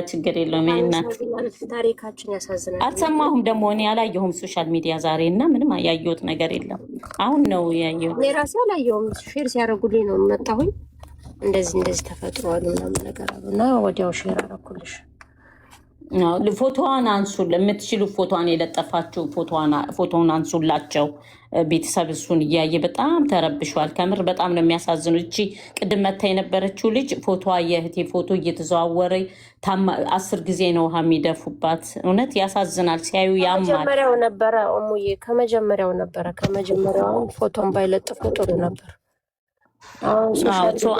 ችግር የለውም። እናት ታሪካችን ያሳዝናል። አልሰማሁም ደግሞ እኔ አላየሁም ሶሻል ሚዲያ ዛሬ እና ምንም ያየሁት ነገር የለም። አሁን ነው ያየሁት። እኔ ራሴ አላየሁም። ሼር ሲያደርጉልኝ ነው መጣሁኝ። እንደዚህ ተፈጥሯል ምናምን ነገር አሉና ወዲያው ሼር አደረኩልሽ። ፎቶዋን አንሱ ለምትችሉ ፎቶዋን የለጠፋችሁ ፎቶውን አንሱላቸው። ቤተሰብ እሱን እያየ በጣም ተረብሿል። ከምር በጣም ነው የሚያሳዝኑ። እቺ ቅድም መታ የነበረችው ልጅ ፎቶዋ የእህቴ ፎቶ እየተዘዋወረ 10 ጊዜ ነው ውሃ የሚደፉባት። እውነት ያሳዝናል። ሲያዩ ያማል። ከመጀመሪያው ነበረ እሙዬ፣ ከመጀመሪያው ፎቶን ባይለጥፉ ጥሩ ነበር።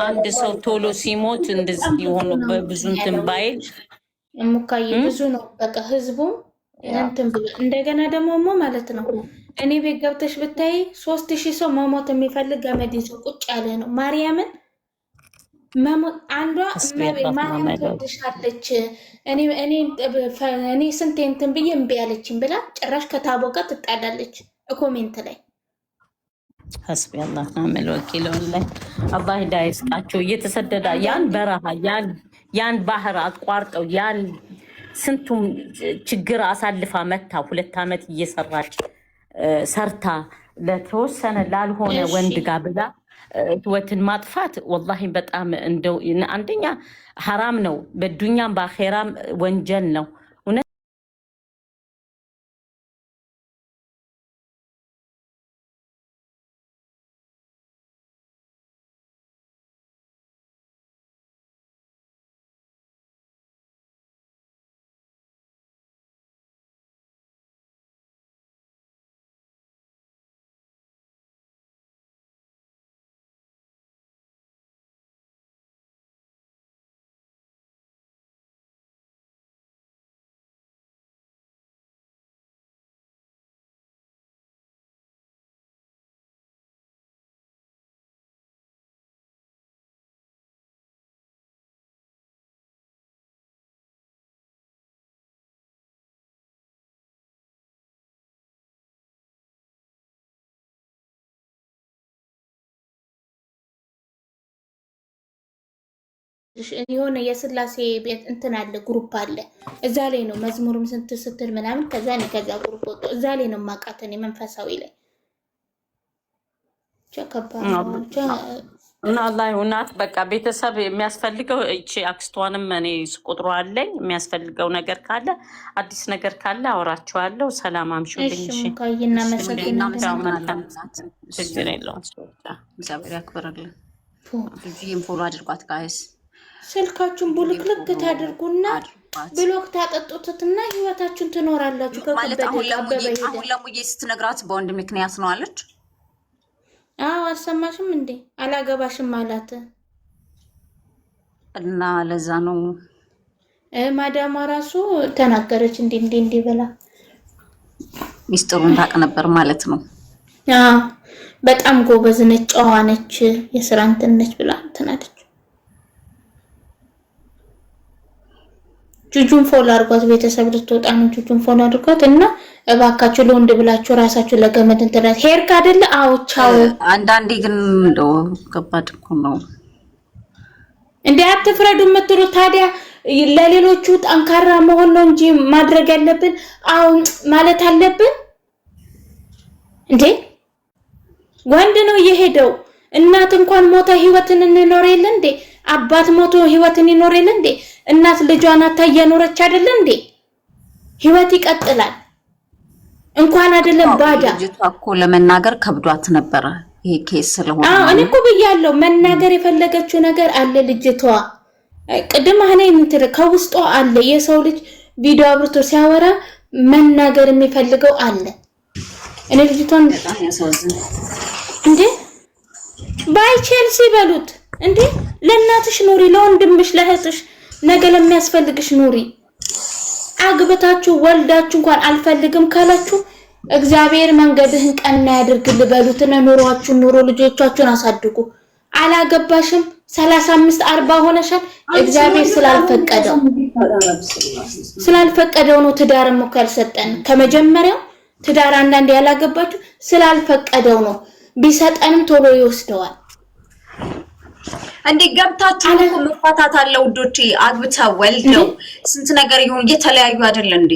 አንድ ሰው ቶሎ ሲሞት እንደዚህ የሆኑ ብዙ እንትን ባይል ሙካዬ ብዙ ነው በቃ ህዝቡ እንትን ብሎ እንደገና ደግሞ ማለት ነው። እኔ ቤት ገብተሽ ብታይ 3000 ሰው መሞት የሚፈልግ ገመድ ይዞ ቁጭ ያለ ነው። ማርያምን መሞት አንዷ ማርያም ትወድሻለች እኔ ስንቴ እንትን ብዬ እምቢ አለችኝ ብላ ጭራሽ ከታቦ ጋር ትጣላለች ኮሜንት ላይ። ሐስቢ አላህ ወኒዕመል ወኪል ላይ አላህ ሂዳያ ይስጣቸው። እየተሰደዳ ያን በረሃ ያን ባህር አቋርጠው ያን ስንቱም ችግር አሳልፋ መታ 2 ዓመት እየሰራች ሰርታ ለተወሰነ ላልሆነ ወንድ ጋር ብላ ህይወትን ማጥፋት ወላሂ በጣም እንደው አንደኛ ሐራም ነው፣ በዱንያም በአኼራም ወንጀል ነው። የሆነ የስላሴ ቤት እንትን አለ ግሩፕ አለ። እዛ ላይ ነው መዝሙርም ስትል ምናምን ከዛ ግሩፕ ወጥቶ እዛ ላይ ነው ማቃተን መንፈሳዊ ላይ እና አላህ እናት በቃ ቤተሰብ የሚያስፈልገው እቺ አክስቷንም እኔ ቁጥሩ አለኝ። የሚያስፈልገው ነገር ካለ አዲስ ነገር ካለ አወራችኋለሁ። ሰላም አምሹልኝ። እሺ ሙካይና መሰግናለሁ። ችግር የለውም። እግዚአብሔር ያክብርልን። ልጅዬም ፎሎ አድርጓት ጋይስ። ስልካችሁን ቡልክልክ ታድርጉና ብሎክ ታጠጡትና ህይወታችሁን ትኖራላችሁ። ማለት አሁን ለሙዬ ስትነግራት በወንድ ምክንያት ነው አለች። አዎ አልሰማሽም እንዴ? አላገባሽም አላት እና ለዛ ነው ማዳሟ ራሱ ተናገረች። እንዴ ብላ ሚስጥሩን ታውቅ ነበር ማለት ነው። በጣም ጎበዝ ነች፣ ጨዋ ነች፣ የስራ እንትን ነች ብላ ተናደች። ጁጁን ፎሎ አድርጓት። ቤተሰብ ልትወጣ ነው። ጁጁን ፎሎ አድርጓት እና እባካችሁ ለወንድ ብላችሁ ራሳችሁ ለገመድ እንትላት ሄርካ አይደለ? አዎ ቻው። አንዳንዴ ግን እንደው ከባድ እኮ ነው እንዴ! አትፍረዱ የምትሉ ታዲያ ለሌሎቹ ጠንካራ መሆን ነው እንጂ ማድረግ ያለብን አሁን ማለት አለብን እንዴ? ወንድ ነው የሄደው። እናት እንኳን ሞታ ህይወትን እንኖር የለ እንዴ? አባት ሞቶ ህይወትን ይኖር የለ እንዴ? እናት ልጇን አታየኖረች አይደለ እንዴ? ህይወት ይቀጥላል። እንኳን አይደለም ባዳ ልጅቷ እኮ ለመናገር ከብዷት ነበረ ይሄ ኬስ ስለሆነ። እኔ እኮ ብያለሁ መናገር የፈለገችው ነገር አለ ልጅቷ። ቅድም ከውስጧ አለ። የሰው ልጅ ቪዲዮ አብርቶ ሲያወራ መናገር የሚፈልገው አለ። እኔ ልጅቷን በጣም ያሳዝን እንዴ ባይ ቼልሲ በሉት እንዴ! ለእናትሽ ኑሪ፣ ለወንድምሽ ለእህትሽ ነገ ለሚያስፈልግሽ ኑሪ። አግብታችሁ ወልዳችሁ እንኳን አልፈልግም ካላችሁ እግዚአብሔር መንገድህን ቀና ያድርግል በሉትና ኑሯችሁን ኑሮ ልጆቻችሁን አሳድጉ። አላገባሽም 35 40 ሆነሻል። እግዚአብሔር ስላልፈቀደው ነው ትዳርም እኮ ያልሰጠን ከመጀመሪያው። ትዳር አንዳንድ ያላገባችሁ ስላልፈቀደው ነው። ቢሰጠንም ቶሎ ይወስደዋል። እንዴ ገብታችሁ እኮ መፋታት አለ ውዶቼ። አግብተው ወልደው ስንት ነገር ይሁን እየተለያዩ አይደል እንዴ?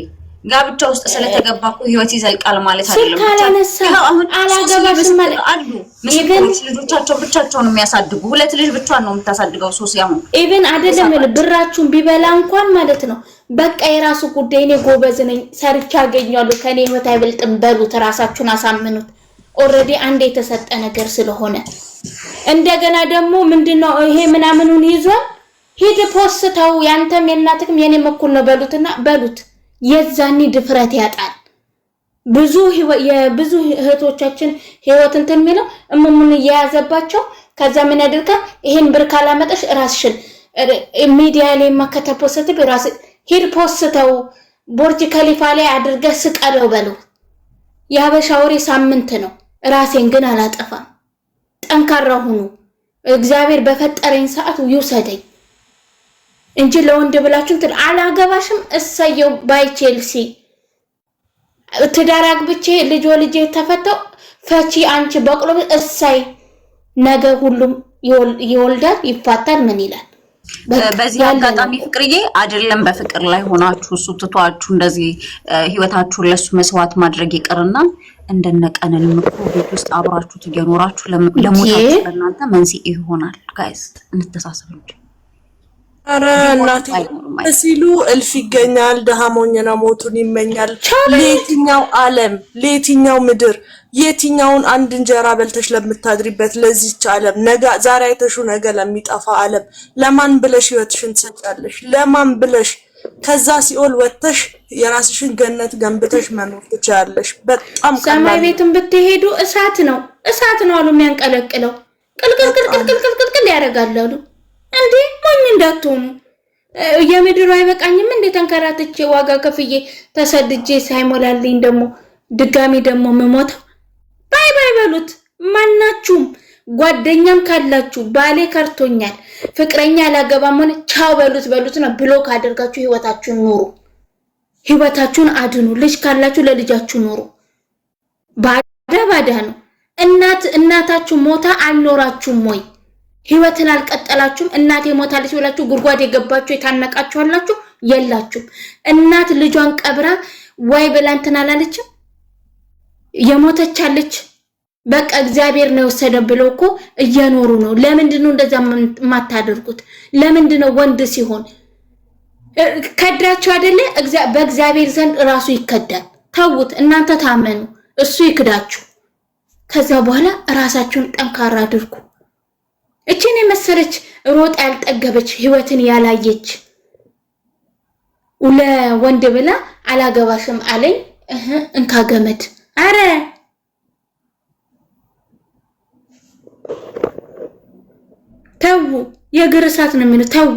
ጋብቻ ውስጥ ስለተገባ እኮ ህይወት ይዘልቃል ማለት አይደለም። አሁን አላገባሽም ማለት አሉ ምስክሮች ልጆቻቸው ብቻቸውን የሚያሳድጉ 2 ልጅ ብቻዋን ነው የምታሳድገው ሶሲ። አሁን ኢቭን አይደለም ብራችሁን ቢበላ እንኳን ማለት ነው በቃ የራሱ ጉዳይ እኔ ጎበዝ ነኝ ሰርቻ አገኛለሁ ከኔ ህይወት አይበልጥም በሉት። ራሳችሁን አሳምኑት። ኦሬዲ አንዴ የተሰጠ ነገር ስለሆነ እንደገና ደግሞ ምንድነው ይሄ ምናምኑን ይዟል። ሂድ ፖስተው ያንተም የእናትክም የኔም እኩል ነው በሉትና በሉት። የዛኒ ድፍረት ያጣል። ብዙ እህቶቻችን ህይወት እንትን የሚለው እሙሙን ያያዘባቸው ከዛ ምን ያድርጋ ይሄን ብር ካላመጣሽ ራስሽን ሚዲያ ላይ ማከተ ፖስተው ራስ ሂድ ፖስተው ቦርጅ ከሊፋ ላይ አድርገህ ስቀለው በለው። ያበሻ ወሬ ሳምንት ነው። ራሴን ግን አላጠፋም። ጠንካራ ሁኑ። እግዚአብሔር በፈጠረኝ ሰዓት ይውሰደኝ እንጂ ለወንድ ብላችሁ እንትን አላገባሽም እሰየው ባይ ቼልሲ ትዳር አግብቼ ልጅ ወልጄ ተፈተው ፈቺ አንቺ በቅሎ እሰይ ነገ ሁሉም ይወልዳል ይፋታል ምን ይላል። በዚህ አጋጣሚ ፍቅርዬ አይደለም በፍቅር ላይ ሆናችሁ እሱ ትቷችሁ እንደዚህ ህይወታችሁን ለሱ መስዋዕት ማድረግ ይቀርና እንደነቀነን ምክሮ ቤት ውስጥ አብራችሁ ትገኖራችሁ ለሞታችሁ ለእናንተ መንስኤ ይሆናል። ጋይስ እንተሳሰብ እንጂ አረ እናቴ ሲሉ እልፍ ይገኛል። ደሃሞኝ ነው ሞቱን ይመኛል። ለየትኛው ዓለም ለየትኛው ምድር የትኛውን አንድ እንጀራ በልተሽ ለምታድሪበት ለዚህች ዓለም ነገ ዛሬ አይተሹ ነገ ለሚጠፋ ዓለም ለማን ብለሽ ህይወትሽን ትሰጫለሽ? ለማን ብለሽ ከዛ ሲኦል ወጥተሽ የራስሽን ገነት ገንብተሽ መኖር ትችያለሽ። በጣም ሰማይ ቤትም ብትሄዱ እሳት ነው አሉ የሚያንቀለቅለው ቅልቅል ያረጋላሉ። እንዴ ሞኝ እንዳትሆኑ። የምድሩ አይበቃኝም እንዴ ተንከራትቼ ዋጋ ከፍዬ ተሰድጄ ሳይሞላልኝ ደግሞ ድጋሚ ደግሞ መሞት ባይ በሉት። ማናችሁም ጓደኛም ካላችሁ ባሌ ከርቶኛል ፍቅረኛ አላገባም ሆነ ቻው በሉት ነው። ብሎክ አድርጋችሁ ህይወታችሁን ኑሩ። ህይወታችሁን አድኑ። ልጅ ካላችሁ ለልጃችሁ ኑሩ። ባዳ ነው። እናታችሁ ሞታ አልኖራችሁም ወይ? ህይወትን አልቀጠላችሁም? እናቴ ሞታለች ብላችሁ ጉርጓድ የገባችሁ የታነቃችሁ አላችሁ? የላችሁም። እናት ልጇን ቀብራ ወይ ብላ እንትን አላለችም? የሞተች አለች። በቃ እግዚአብሔር ነው የወሰደው ብለው እኮ እየኖሩ ነው። ለምንድን ነው እንደዛ የማታደርጉት? ለምንድን ነው ወንድ ሲሆን ከዳችሁ አይደለ? በእግዚአብሔር ዘንድ ራሱ ይከዳል። ተውት። እናንተ ታመኑ፣ እሱ ይክዳችሁ። ከዛ በኋላ ራሳችሁን ጠንካራ አድርጉ። እቺን የመሰለች ሮጥ ያልጠገበች ህይወትን ያላየች ለወንድ ብላ አላገባሽም አለኝ እንካ ገመድ። አረ ተው፣ የእግር እሳት ነው የሚለው። ተው።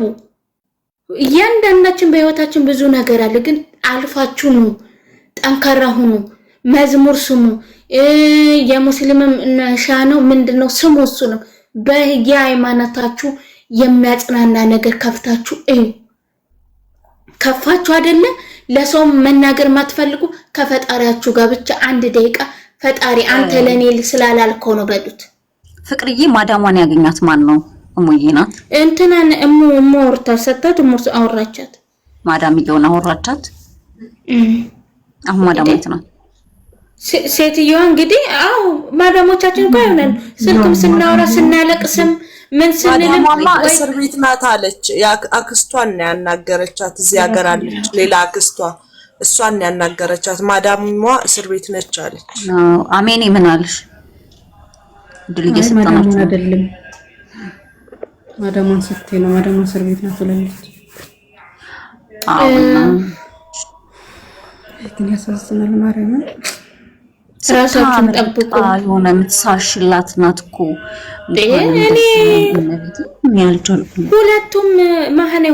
እያንዳንዳችን በህይወታችን ብዙ ነገር አለ፣ ግን አልፋችሁ ነው። ጠንካራ ሁኑ። መዝሙር ስሙ። የሙስሊምም ሻነው ምንድነው ስሙ? እሱ ነው በየሃይማኖታችሁ የሚያጽናና ነገር ከፍታችሁ እዩ። ከፋችሁ አይደለ? ለሰው መናገር ማትፈልጉ ከፈጣሪያችሁ ጋር ብቻ 1 ደቂቃ ፈጣሪ አንተ ለኔ ስላላልከው ነው በሉት። ፍቅርዬ ማዳሟን ያገኛት ማን ነው? እሙዬ ናት። እንትናን ወርታ ሰጣት። አወራቻት። ማዳም ይገውና አወራቻት። አሁን ማዳም የት ናት? ሴትዮዋ እንግዲህ ማዳሞቻችን እኮ ይሆናል። ስልክም ስናወራ ስናለቅስም ምን ስንልም እስር ቤት ናት አለች። አክስቷን ያናገረቻት እዚህ ሀገር አለች ሌላ አክስቷ፣ እሷን ያናገረቻት። ማዳምሟ እስር ቤት ነች አለች። አሜኔ ምን አለሽ? ድል እየሰጣናችሁ አይደለም። ማዳሟን ስትይ ነው ማዳሟ እስር ቤት ናት ብላለች። ግን ያሳዝናል። ማርያምን ራሳችሁን ጠብቁ። የሆነ የምትሳሽላት ናት እኮ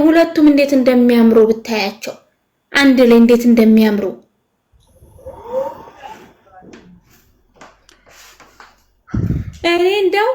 ሁለቱም እንዴት እንደሚያምሩ ብታያቸው፣ አንድ ላይ እንዴት እንደሚያምሩ። እኔ እንደው